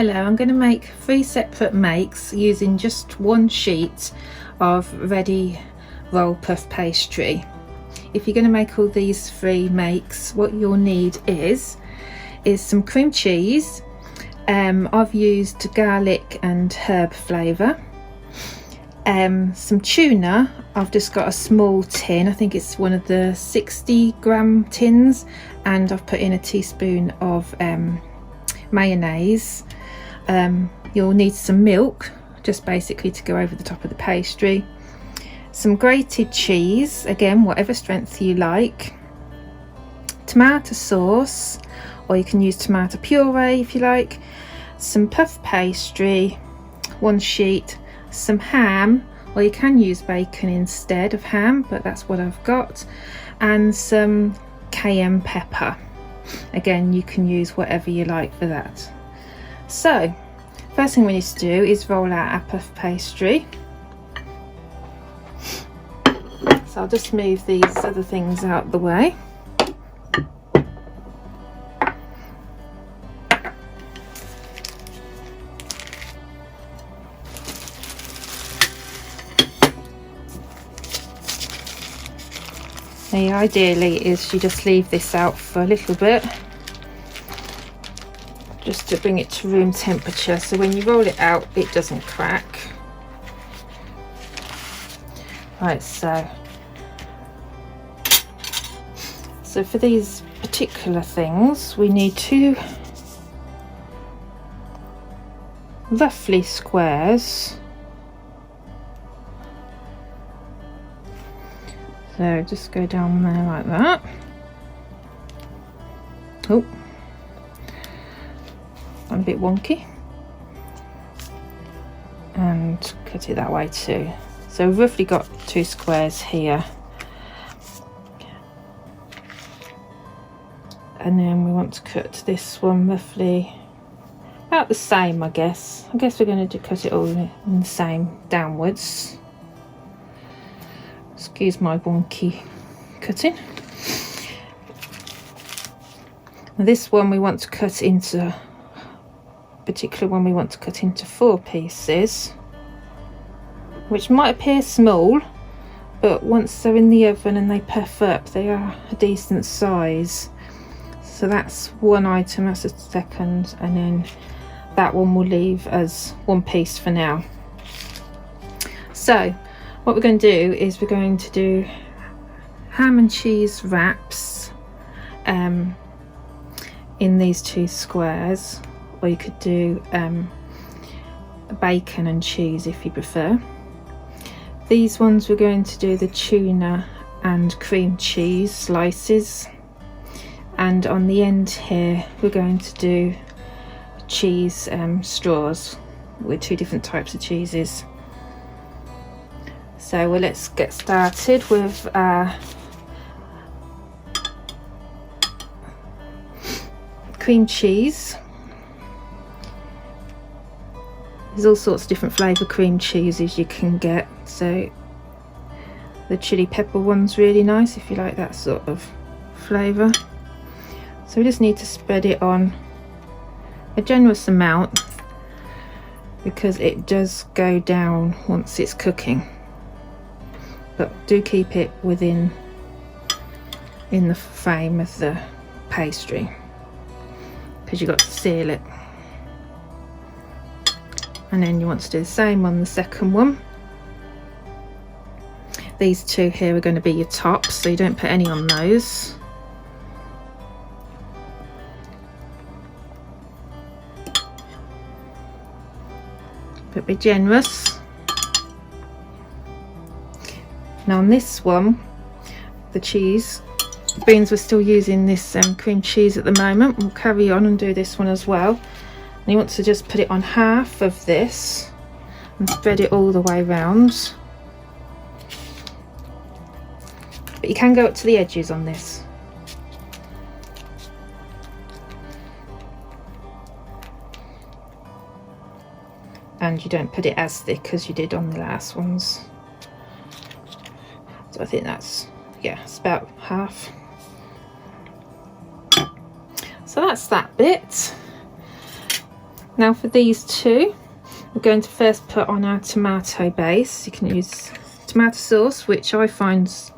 Hello, I'm going to make 3 separate makes using just one sheet of ready roll puff pastry. If you're going to make all these 3 makes, what you'll need is some cream cheese. I've used garlic and herb flavour. Some tuna. I've just got a small tin, I think it's one of the 60-gram tins, and I've put in a teaspoon of mayonnaise. You'll need some milk, just basically to go over the top of the pastry. Some grated cheese, again whatever strength you like. Tomato sauce, or you can use tomato puree if you like. Some puff pastry, 1 sheet. Some ham, or you can use bacon instead of ham, but that's what I've got. And some cayenne pepper. Again, you can use whatever you like for that. So first thing we need to do is roll out our puff pastry. So I'll just move these other things out the way. The ideally is you just leave this out for a little bit, just to bring it to room temperature, so when you roll it out it doesn't crack. Right, so for these particular things we need 2 roughly squares. So just go down there like that. Oh, I'm a bit wonky. And cut it that way too. So we've roughly got 2 squares here. And then we want to cut this one roughly about the same, I guess. We're going to cut it all in the same downwards. Excuse my wonky cutting. Now this one we want to cut into, particularly one we want to cut into 4 pieces, which might appear small, but once they're in the oven and they puff up, they are a decent size. So that's one item, that's a second, and then that one will leave as 1 piece for now. So what we're going to do is we're going to do ham and cheese wraps in these 2 squares, or you could do bacon and cheese if you prefer. These ones we're going to do the tuna and cream cheese slices, and on the end here we're going to do cheese straws with 2 different types of cheeses. So well, let's get started with cream cheese. There's all sorts of different flavour cream cheeses you can get. So the chili pepper one's really nice if you like that sort of flavour. So we just need to spread it on a generous amount, because it does go down once it's cooking. But do keep it within in the frame of the pastry, because you've got to seal it. And then you want to do the same on the second one. These 2 here are going to be your tops, so you don't put any on those. But be generous. Now on this one, the cheese, the beans, we're still using this cream cheese at the moment. We'll carry on and do this one as well. And you want to just put it on half of this and spread it all the way round. But you can go up to the edges on this. And you don't put it as thick as you did on the last ones. So I think that's, yeah, it's about half. So that's that bit. Now for these two, we're going to first put on our tomato base. You can use tomato sauce, which I find's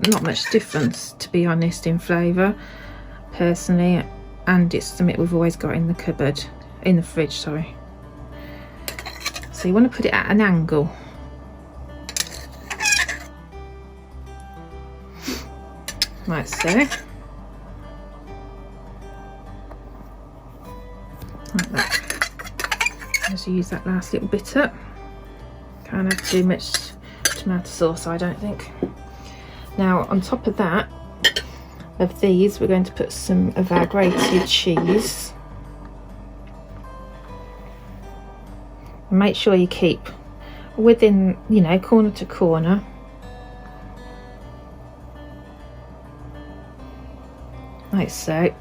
not much difference, to be honest, in flavour personally, and it's something we've always got in the cupboard, in the fridge, sorry. So you want to put it at an angle. Like so. Like that. Just use that last little bit up. Can't have too much tomato sauce, I don't think. Now on top of that, of these, we're going to put some of our grated cheese. And make sure you keep within, you know, corner to corner. Like so.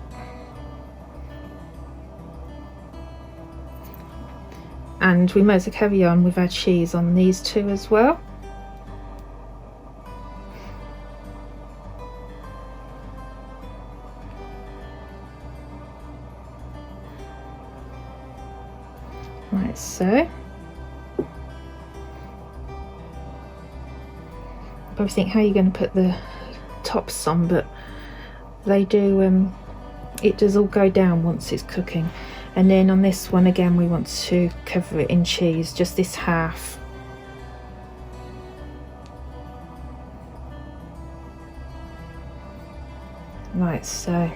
And we might as well carry on with our cheese on these two as well. Like so. I think how you're going to put the tops on, but they do, it does all go down once it's cooking. And then on this one again, we want to cover it in cheese, just this half. Like so.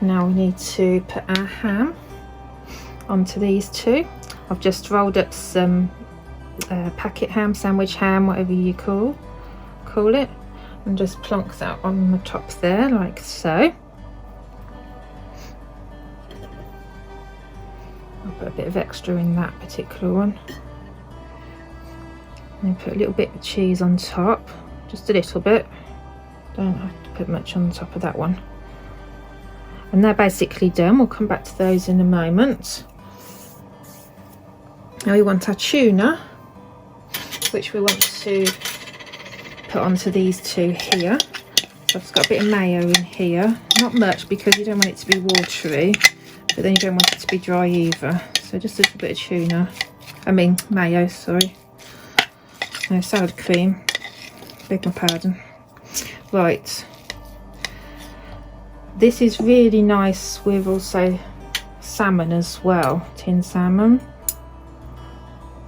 Now we need to put our ham onto these two. I've just rolled up some packet ham, sandwich ham, whatever you call it, and just plonk that on the top there, like so. I'll put a bit of extra in that particular one. And put a little bit of cheese on top, just a little bit. Don't have to put much on the top of that one. And they're basically done. We'll come back to those in a moment. Now we want our tuna, which we want to put onto these two here. So I've just got a bit of mayo in here. Not much, because you don't want it to be watery, but then you don't want it to be dry either. So just a little bit of tuna. I mean mayo, sorry. No, salad cream. Beg my pardon. Right. This is really nice with also salmon as well, tin salmon.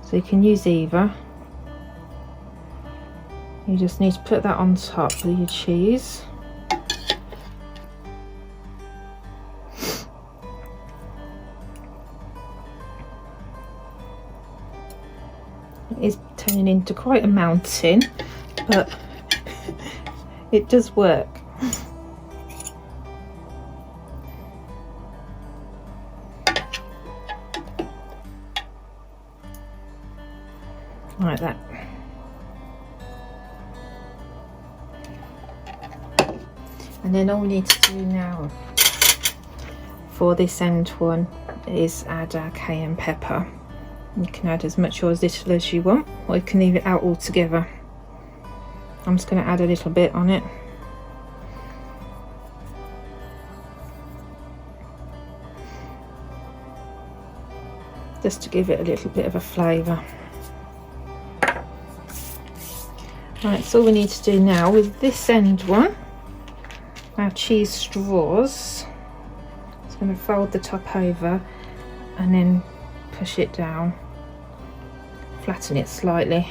So you can use either. You just need to put that on top of your cheese. It is turning into quite a mountain, but it does work. Like that. And then all we need to do now for this end one is add our cayenne pepper. You can add as much or as little as you want, or you can leave it out altogether. I'm just going to add a little bit on it. Just to give it a little bit of a flavour. Right, so all we need to do now with this end one, our cheese straws, just going to fold the top over and then push it down, flatten it slightly.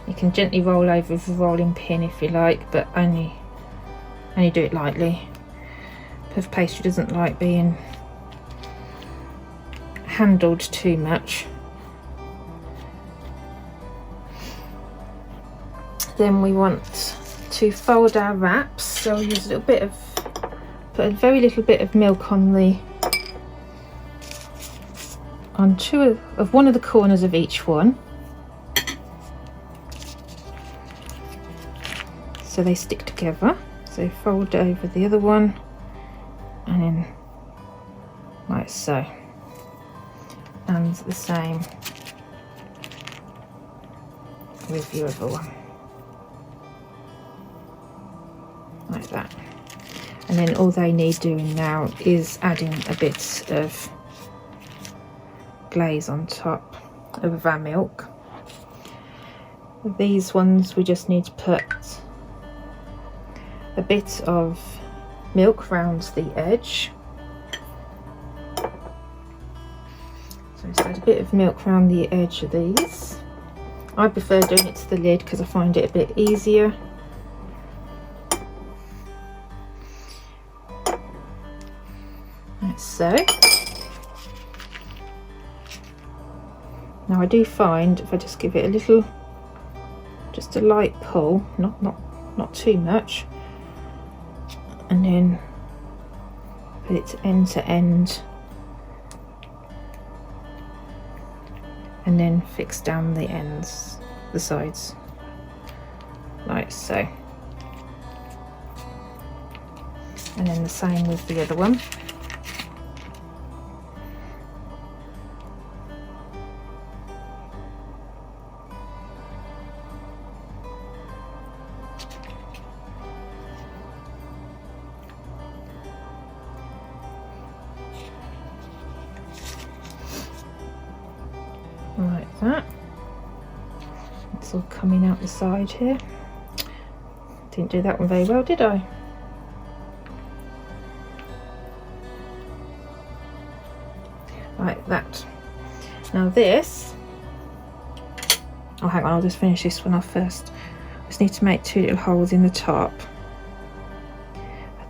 You can gently roll over with a rolling pin if you like, but only do it lightly. Because pastry doesn't like being handled too much. Then we want to fold our wraps, so I'll use a little bit of, put a very little bit of milk on one of the corners of each one, so they stick together. So fold over the other one and then like so, and the same with the other one, like that. And then all they need doing now is adding a bit of glaze on top of our milk. These ones we just need to put a bit of milk around the edge. So just add a bit of milk around the edge of these. I prefer doing it to the lid because I find it a bit easier. Like so. Now I do find if I just give it a little, just a light pull, not too much, and then put it to end, and then fix down the ends, the sides, like so. And then the same with the other one. Like that. It's all coming out the side here. Didn't do that one very well, did I? Like that. Now this, oh hang on, I'll just finish this one off first. Just need to make 2 little holes in the top.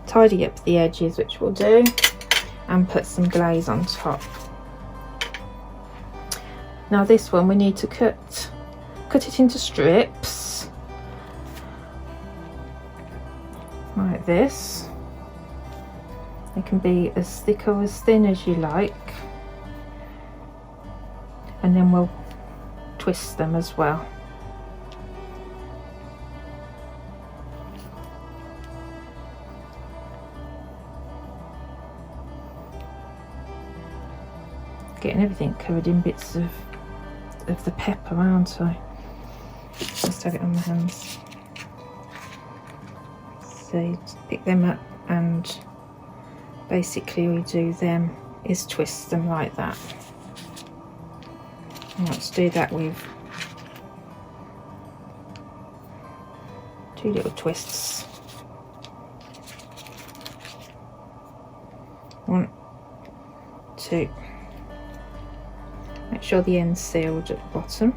Tidy up the edges, which we'll do, and put some glaze on top. Now this one we need to cut it into strips like this. They can be as thick or as thin as you like, and then we'll twist them as well. Getting everything covered in bits of the pepper, aren't I? Just have it on my hands. So pick them up, and basically we do them is twist them like that. And let's do that with 2 little twists. 1, 2. Make sure the end's sealed at the bottom.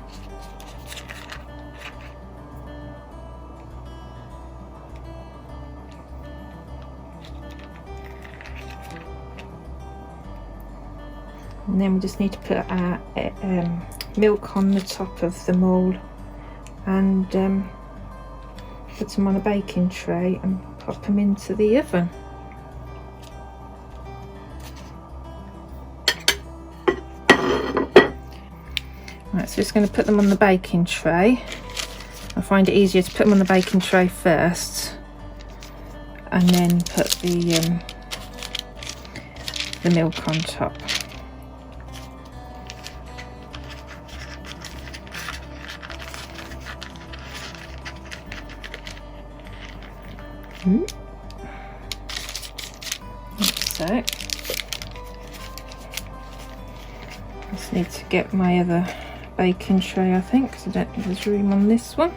And then we just need to put our milk on the top of them all, and put them on a baking tray and pop them into the oven. Right, so just going to put them on the baking tray. I find it easier to put them on the baking tray first, and then put the milk on top. So, just need to get my other baking tray, I think, because I don't think there's room on this one.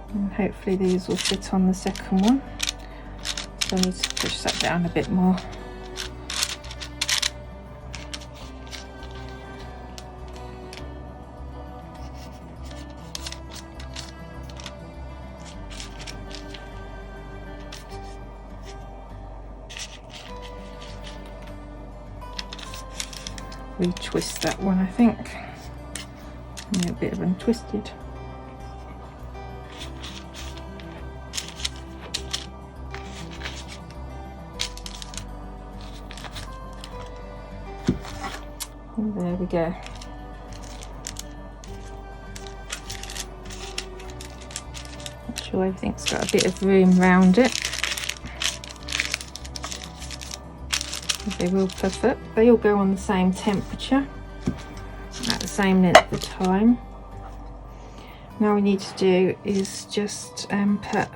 And hopefully these will fit on the second one. So I need to push that down a bit more. Retwist that one, I think. A bit of untwisted. And there we go. sure everything's got a bit of room around it. They will puff up. They all go on the same temperature at the same length of time. Now all we need to do is just put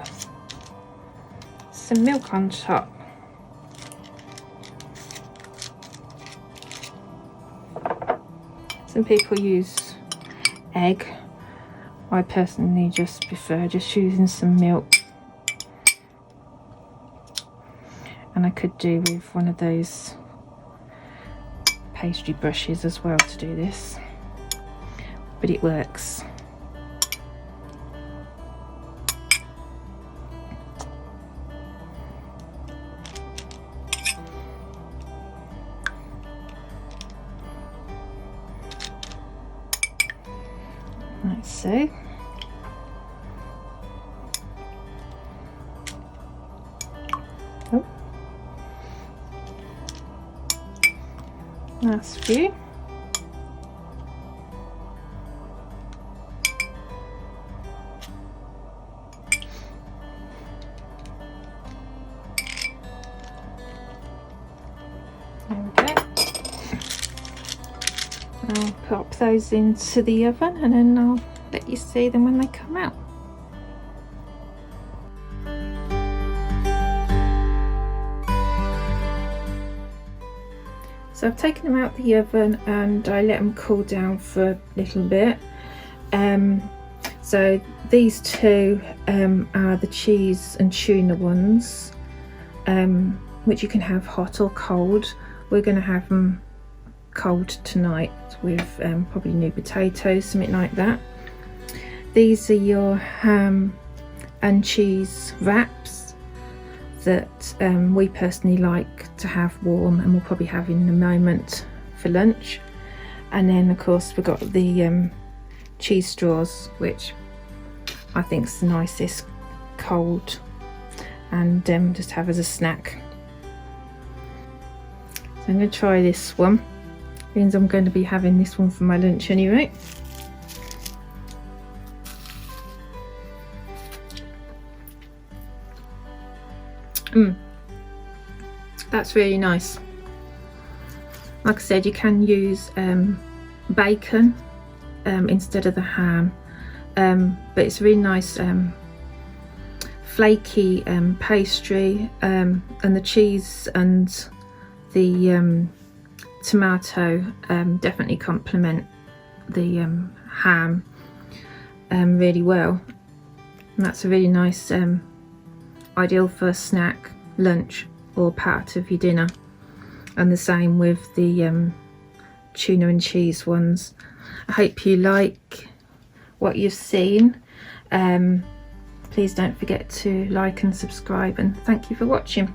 some milk on top. Some people use egg. I personally just prefer just using some milk. And I could do with one of those pastry brushes as well to do this, but it works. Like so. Oh. Last few. There we go. I'll pop those into the oven and then I'll let you see them when they come out. So I've taken them out the oven and I let them cool down for a little bit. So these two are the cheese and tuna ones, which you can have hot or cold. We're going to have them cold tonight with probably new potatoes, something like that. These are your ham and cheese wraps that we personally like to have warm, and we'll probably have in a moment for lunch. And then of course we've got the cheese straws, which I think is the nicest cold, and just have as a snack. So I'm going to try this one. Means I'm going to be having this one for my lunch anyway. That's really nice. Like I said, you can use bacon instead of the ham, but it's really nice flaky pastry, and the cheese and the tomato definitely complement the ham really well, and that's a really nice ideal for a snack, lunch, or part of your dinner. And the same with the tuna and cheese ones. I hope you like what you've seen. Please don't forget to like and subscribe, and thank you for watching.